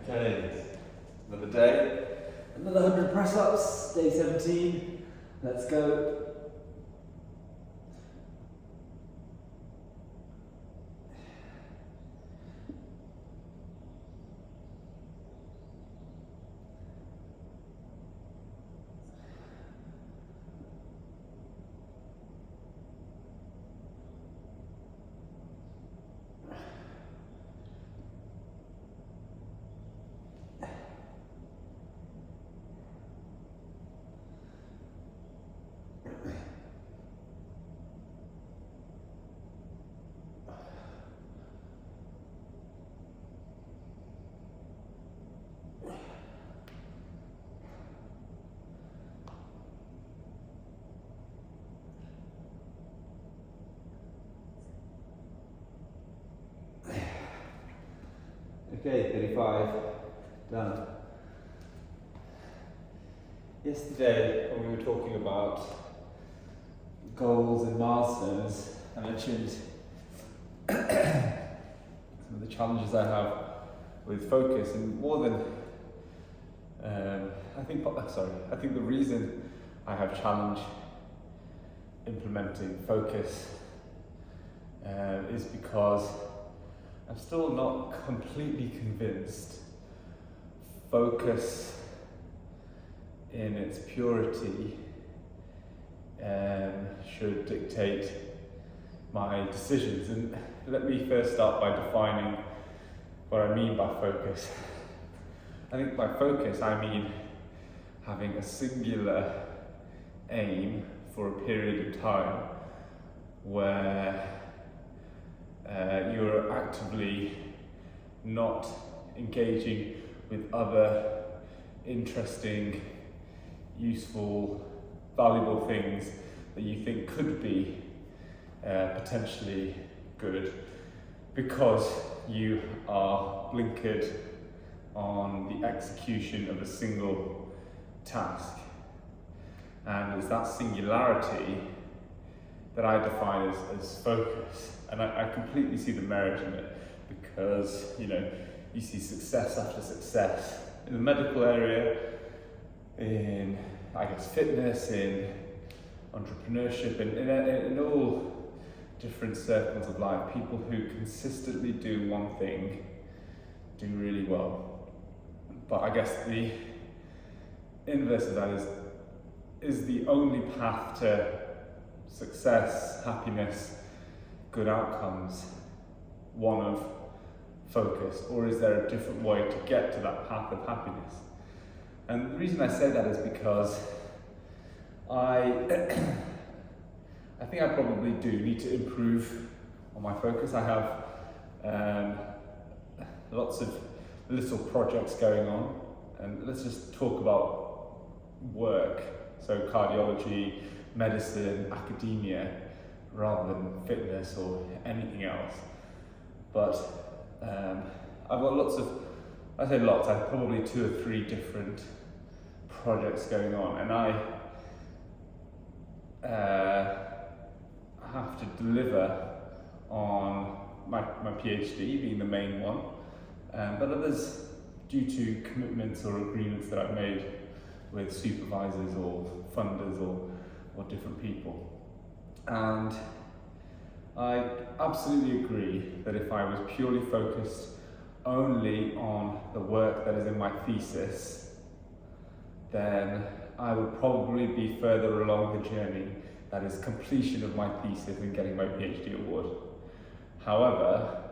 Okay, another day, another 100 press-ups, day 17, let's go. Okay, 35, done. Yesterday, when we were talking about goals and milestones, I mentioned some of the challenges I have with focus, and more than, I think the reason I have challenge implementing focus is because I'm still not completely convinced focus in its purity should dictate my decisions. And let me first start by defining what I mean by focus. I think by focus I mean having a singular aim for a period of time where you're actively not engaging with other interesting, useful, valuable things that you think could be potentially good, because you are blinkered on the execution of a single task. And it's that singularity that I define as focus. And I completely see the merit in it, because you see success after success in the medical area, in fitness, in entrepreneurship, in all different circles of life. People who consistently do one thing do really well. But I guess the inverse of that is the only path to success, happiness, good outcomes, one of focus, or is there a different way to get to that path of happiness? And the reason I say that is because I think I probably do need to improve on my focus. I have lots of little projects going on, and let's just talk about work, so cardiology, medicine, academia, rather than fitness or anything else. But I've got I have probably 2 or 3 different projects going on, and I have to deliver on my PhD being the main one, but others due to commitments or agreements that I've made with supervisors or funders or different people. And I absolutely agree that if I was purely focused only on the work that is in my thesis, then I would probably be further along the journey, that is completion of my thesis and getting my PhD award. However,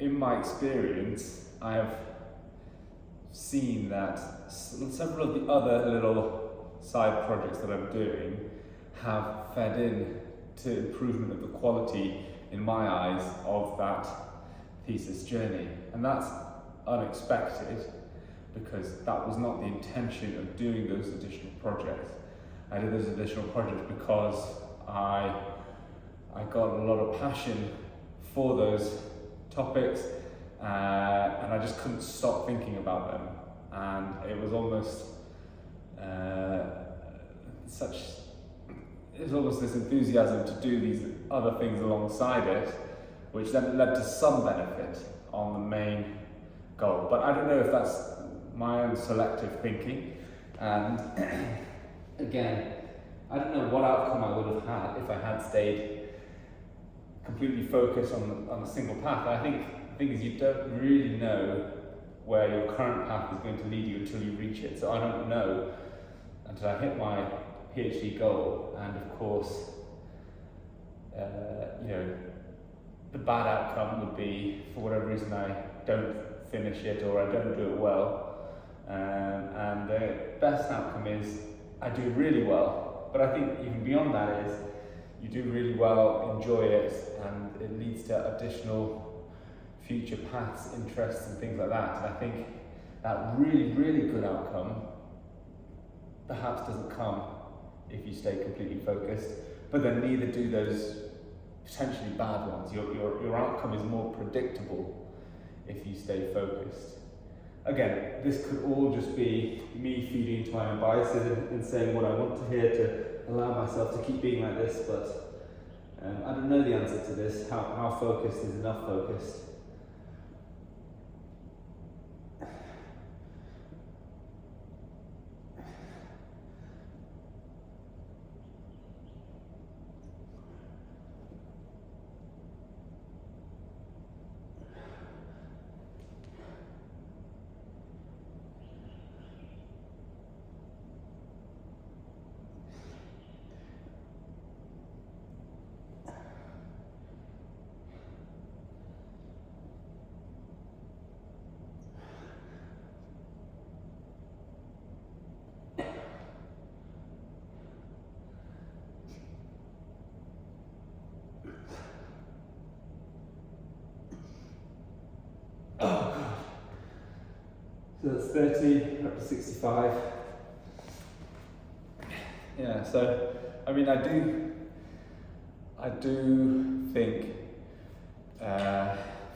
in my experience, I have seen that several of the other little side projects that I'm doing have fed in to improvement of the quality, in my eyes, of that thesis journey. And that's unexpected, because that was not the intention of doing those additional projects. I did those additional projects because I got a lot of passion for those topics, and I just couldn't stop thinking about them. And it was almost this enthusiasm to do these other things alongside it, which then led to some benefit on the main goal. But I don't know if that's my own selective thinking. And again, I don't know what outcome I would have had if I had stayed completely focused on a single path. I think the thing is, you don't really know where your current path is going to lead you until you reach it. So I don't know until I hit my PhD goal, and of course, the bad outcome would be, for whatever reason, I don't finish it or I don't do it well. And the best outcome is I do really well. But I think even beyond that is you do really well, enjoy it, and it leads to additional future paths, interests, and things like that. And I think that really, really good outcome perhaps doesn't come if you stay completely focused, but then neither do those potentially bad ones. Your outcome is more predictable if you stay focused. Again, this could all just be me feeding into my own biases and saying what I want to hear to allow myself to keep being like this, but I don't know the answer to this. How focused is enough focused? So that's 30 up to 65. Yeah, so I mean, I do think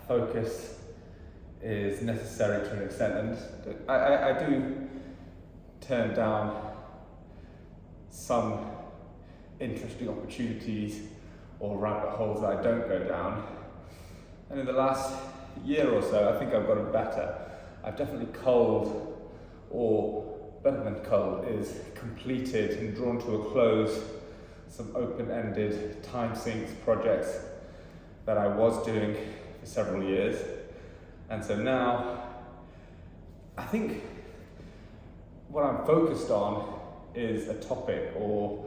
focus is necessary to an extent, and I do turn down some interesting opportunities or rabbit holes that I don't go down. And in the last year or so, I think I've gotten better. I've definitely culled, or better than culled, is completed and drawn to a close some open-ended time sinks projects that I was doing for several years. And so now, I think what I'm focused on is a topic or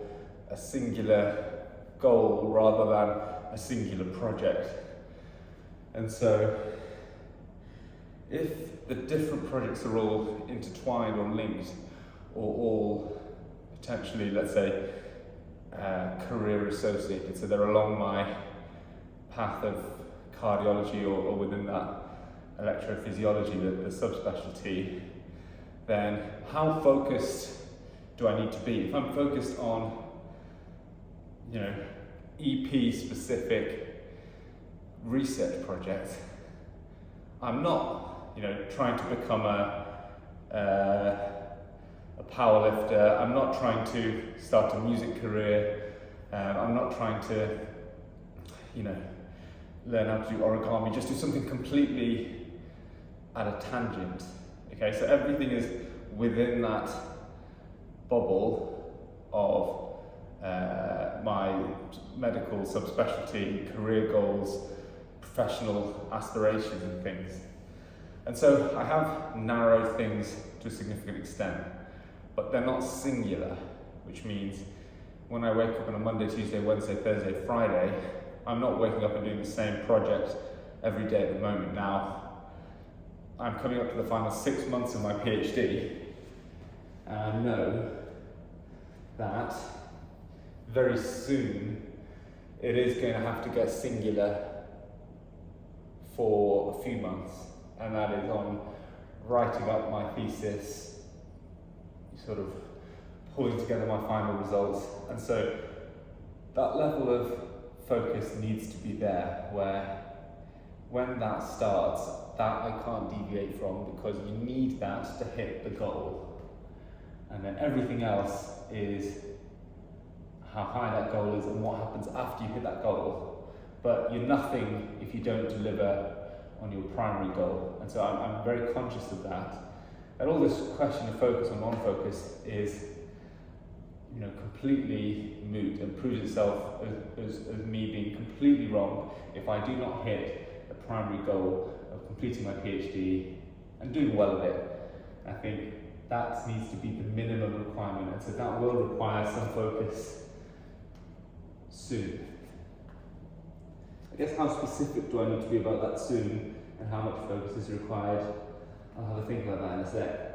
a singular goal rather than a singular project. And so, if the different projects are all intertwined or linked, or all potentially, let's say, career associated, so they're along my path of cardiology or within that electrophysiology, the subspecialty, then how focused do I need to be? If I'm focused on, EP specific research project, I'm not, trying to become a powerlifter. I'm not trying to start a music career. I'm not trying to, learn how to do origami. Just do something completely at a tangent. Okay, so everything is within that bubble of my medical subspecialty, career goals, professional aspirations and things. And so I have narrowed things to a significant extent, but they're not singular, which means when I wake up on a Monday, Tuesday, Wednesday, Thursday, Friday, I'm not waking up and doing the same project every day at the moment. Now, I'm coming up to the final 6 months of my PhD, and I know that very soon it is going to have to get singular for a few months, and that is on writing up my thesis, sort of pulling together my final results. And so that level of focus needs to be there, where when that starts, that I can't deviate from, because you need that to hit the goal. And then everything else is how high that goal is and what happens after you hit that goal. But you're nothing if you don't deliver on your primary goal. And so I'm very conscious of that. And all this question of focus or non-focus is, you know, completely moot and proves itself as me being completely wrong if I do not hit the primary goal of completing my PhD and doing well at it. I think that needs to be the minimum requirement, and so that will require some focus soon. I guess how specific do I need to be about that soon and how much focus is required? I'll have a think about that in a sec.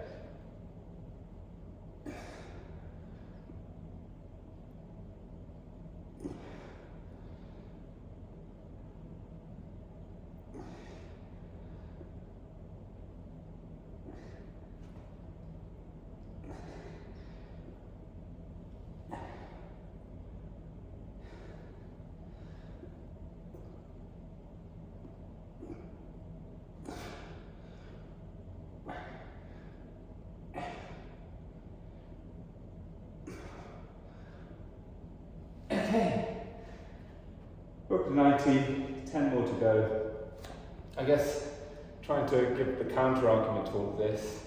Okay, we're up to 90, 10 more to go. I guess trying to give the counter argument to all of this,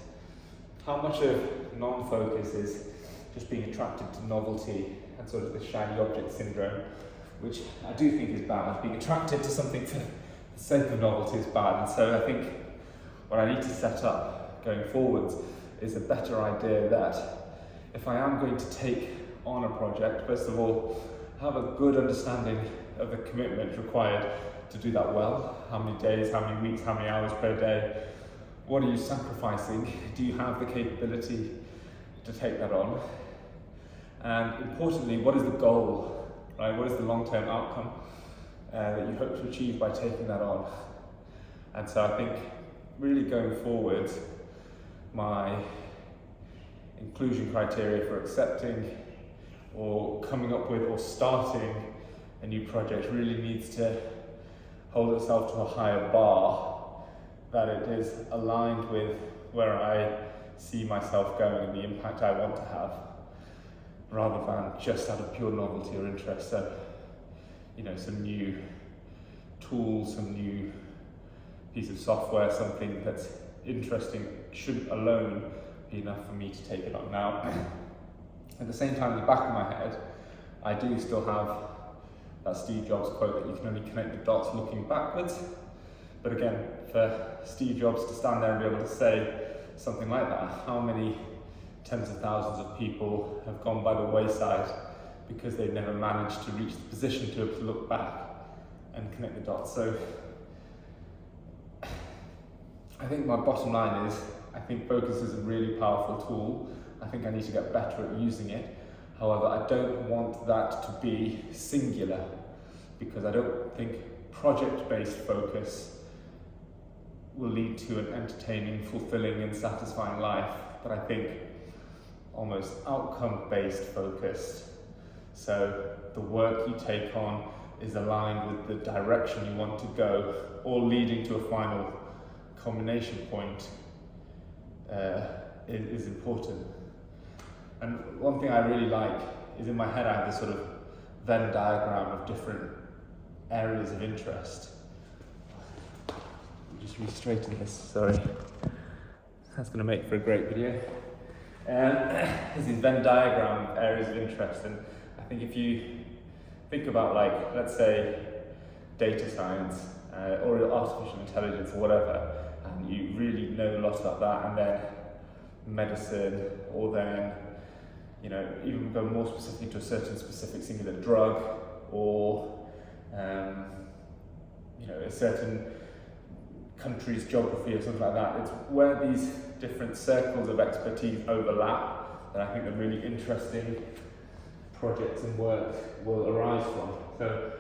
how much of non-focus is just being attracted to novelty and sort of the shiny object syndrome, which I do think is bad. Being attracted to something for the sake of novelty is bad, and so I think what I need to set up going forwards is a better idea that if I am going to take on a project, first of all, have a good understanding of the commitment required to do that well. How many days, how many weeks, how many hours per day? What are you sacrificing? Do you have the capability to take that on? And importantly, what is the goal, right? What is the long-term outcome that you hope to achieve by taking that on? And so I think really going forward, my inclusion criteria for accepting or coming up with or starting a new project really needs to hold itself to a higher bar, that it is aligned with where I see myself going and the impact I want to have, rather than just out of pure novelty or interest. So, you know, some new tool, some new piece of software, something that's interesting shouldn't alone be enough for me to take it on. Now, at the same time, in the back of my head, I do still have that Steve Jobs quote that you can only connect the dots looking backwards. But again, for Steve Jobs to stand there and be able to say something like that, how many tens of thousands of people have gone by the wayside because they've never managed to reach the position to be able to look back and connect the dots. So I think my bottom line is, I think focus is a really powerful tool. I think I need to get better at using it. However, I don't want that to be singular, because I don't think project-based focus will lead to an entertaining, fulfilling and satisfying life, but I think almost outcome-based focus. So the work you take on is aligned with the direction you want to go, all leading to a final culmination point is important. And one thing I really like is, in my head I have this sort of Venn diagram of different areas of interest. I'll just re-straighten this, sorry. That's going to make for a great video. There's this Venn diagram of areas of interest, and I think if you think about, like, let's say data science or artificial intelligence or whatever, and you really know a lot about that, and then medicine, or then, you know, even go more specifically to a certain specific singular drug, or you know, a certain country's geography or something like that. It's where these different circles of expertise overlap that I think the really interesting projects and work will arise from. So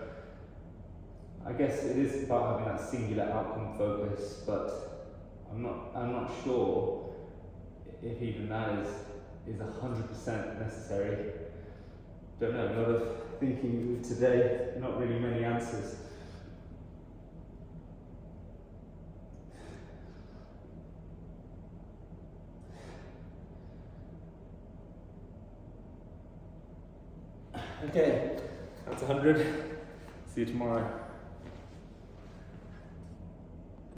I guess it is about having that singular outcome focus, but I'm not sure if even that is 100% necessary. Don't know, a lot of thinking today, not really many answers. Okay, that's 100. See you tomorrow.